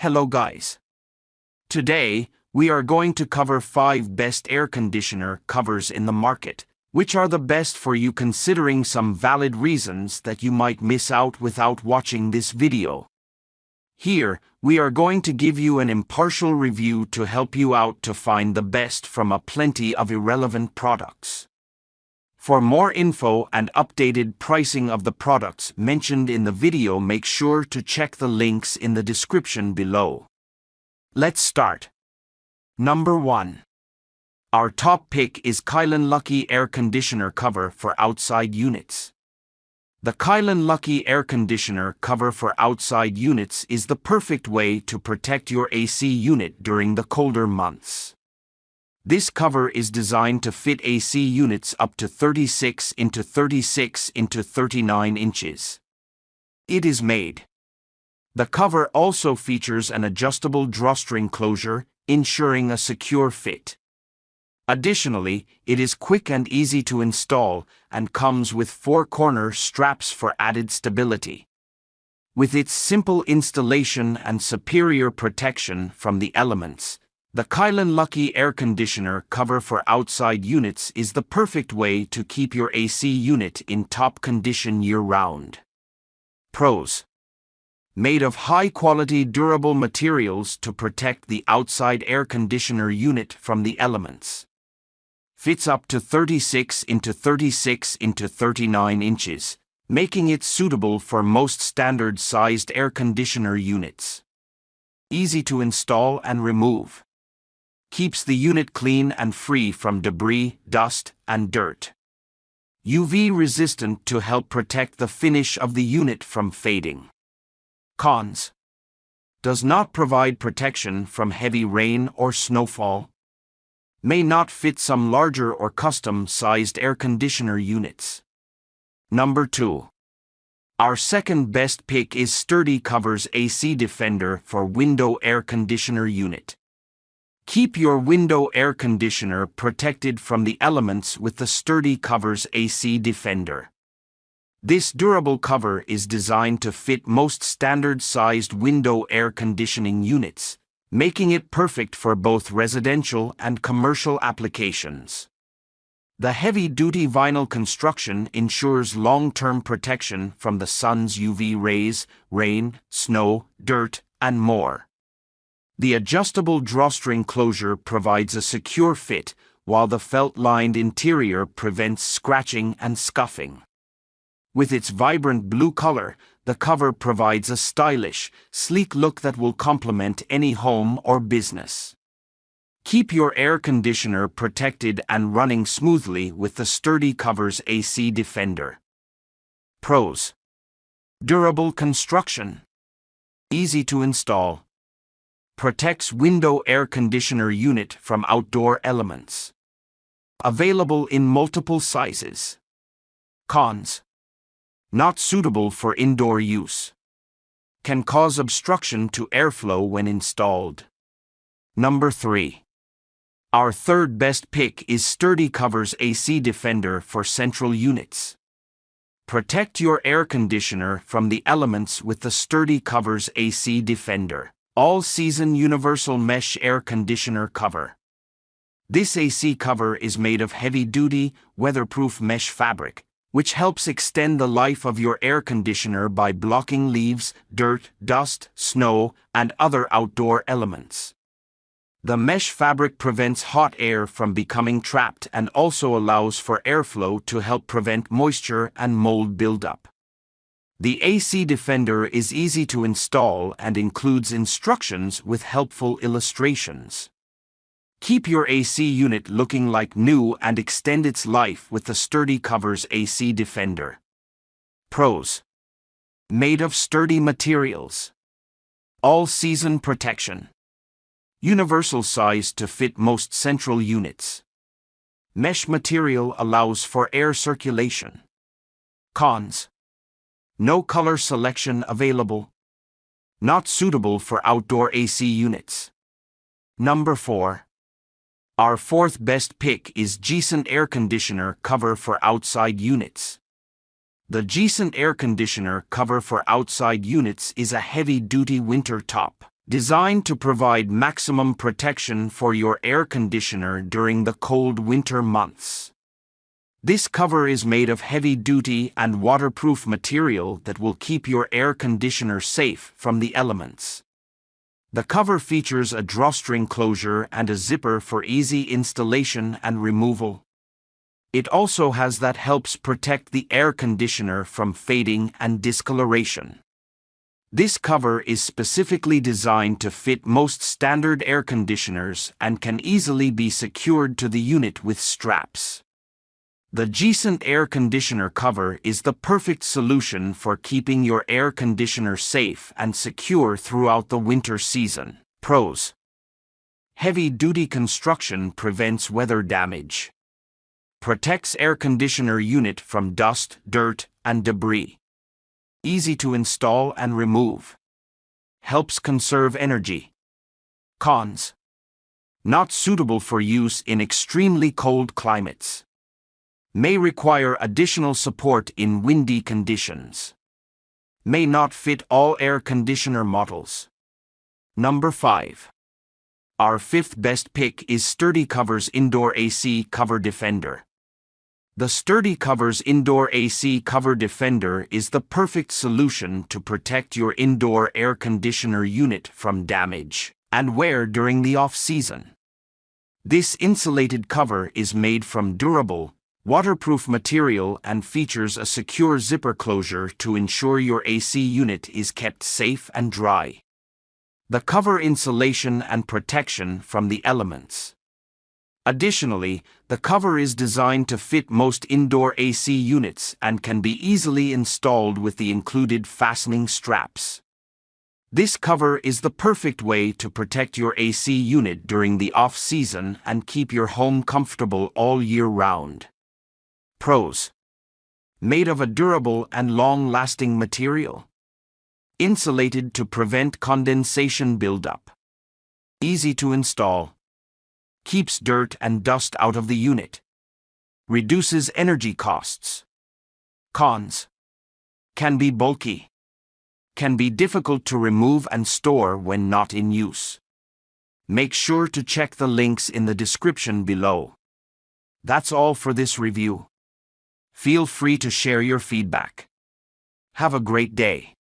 Hello guys. Today, we are going to cover 5 best air conditioner covers in the market, which are the best for you considering some valid reasons that you might miss out without watching this video. Here, we are going to give you an impartial review to help you out to find the best from a plenty of irrelevant products. For more info and updated pricing of the products mentioned in the video, make sure to check the links in the description below. Let's start. Number 1. Our top pick is KylinLucky Air Conditioner cover for outside units. The KylinLucky Air Conditioner cover for outside units is the perfect way to protect your AC unit during the colder months. This cover is designed to fit AC units up to 36 into 36 into 39 inches. It is made. The cover also features an adjustable drawstring closure, ensuring a secure fit. Additionally, it is quick and easy to install and comes with 4 corner straps for added stability. With its simple installation and superior protection from the elements, the KylinLucky Air Conditioner cover for outside units is the perfect way to keep your AC unit in top condition year-round. Pros: made of high-quality durable materials to protect the outside air conditioner unit from the elements. Fits up to 36 into 36 into 39 inches, making it suitable for most standard-sized air conditioner units. Easy to install and remove. Keeps the unit clean and free from debris, dust, and dirt. UV resistant to help protect the finish of the unit from fading. Cons: does not provide protection from heavy rain or snowfall. May not fit some larger or custom-sized air conditioner units. Number 2. Our second best pick is Sturdy Covers AC Defender for window air conditioner unit. Keep your window air conditioner protected from the elements with the Sturdy Covers AC Defender. This durable cover is designed to fit most standard-sized window air conditioning units, making it perfect for both residential and commercial applications. The heavy-duty vinyl construction ensures long-term protection from the sun's UV rays, rain, snow, dirt, and more. The adjustable drawstring closure provides a secure fit, while the felt-lined interior prevents scratching and scuffing. With its vibrant blue color, the cover provides a stylish, sleek look that will complement any home or business. Keep your air conditioner protected and running smoothly with the Sturdy Covers AC Defender. Pros: durable construction. Easy to install. Protects window air conditioner unit from outdoor elements. Available in multiple sizes. Cons: not suitable for indoor use. Can cause obstruction to airflow when installed. Number 3. Our third best pick is Sturdy Covers AC Defender for central units. Protect your air conditioner from the elements with the Sturdy Covers AC Defender all-season universal mesh air conditioner cover. This AC cover is made of heavy-duty, weatherproof mesh fabric, which helps extend the life of your air conditioner by blocking leaves, dirt, dust, snow, and other outdoor elements. The mesh fabric prevents hot air from becoming trapped and also allows for airflow to help prevent moisture and mold buildup. The AC Defender is easy to install and includes instructions with helpful illustrations. Keep your AC unit looking like new and extend its life with the Sturdy Covers AC Defender. Pros: made of sturdy materials. All-season protection. Universal size to fit most central units. Mesh material allows for air circulation. Cons: no color selection available. Not suitable for outdoor AC units. Number 4. Our fourth best pick is Jeacent Air Conditioner cover for outside units. The Jeacent Air Conditioner cover for outside units is a heavy-duty winter top. Designed to provide maximum protection for your air conditioner during the cold winter months. This cover is made of heavy-duty and waterproof material that will keep your air conditioner safe from the elements. The cover features a drawstring closure and a zipper for easy installation and removal. It also has that helps protect the air conditioner from fading and discoloration. This cover is specifically designed to fit most standard air conditioners and can easily be secured to the unit with straps. The Jeacent Air Conditioner cover is the perfect solution for keeping your air conditioner safe and secure throughout the winter season. Pros: heavy-duty construction prevents weather damage. Protects air conditioner unit from dust, dirt, and debris. Easy to install and remove. Helps conserve energy. Cons: not suitable for use in extremely cold climates. May require additional support in windy conditions. May not fit all air conditioner models. Number 5. Our fifth best pick is Sturdy Covers Indoor AC Cover Defender. The Sturdy Covers Indoor AC Cover Defender is the perfect solution to protect your indoor air conditioner unit from damage and wear during the off-season. This insulated cover is made from durable, waterproof material and features a secure zipper closure to ensure your AC unit is kept safe and dry. The cover insulation and protection from the elements. Additionally, the cover is designed to fit most indoor AC units and can be easily installed with the included fastening straps. This cover is the perfect way to protect your AC unit during the off-season and keep your home comfortable all year round. Pros: made of a durable and long-lasting material. Insulated to prevent condensation buildup. Easy to install. Keeps dirt and dust out of the unit. Reduces energy costs. Cons: can be bulky. Can be difficult to remove and store when not in use. Make sure to check the links in the description below. That's all for this review. Feel free to share your feedback. Have a great day.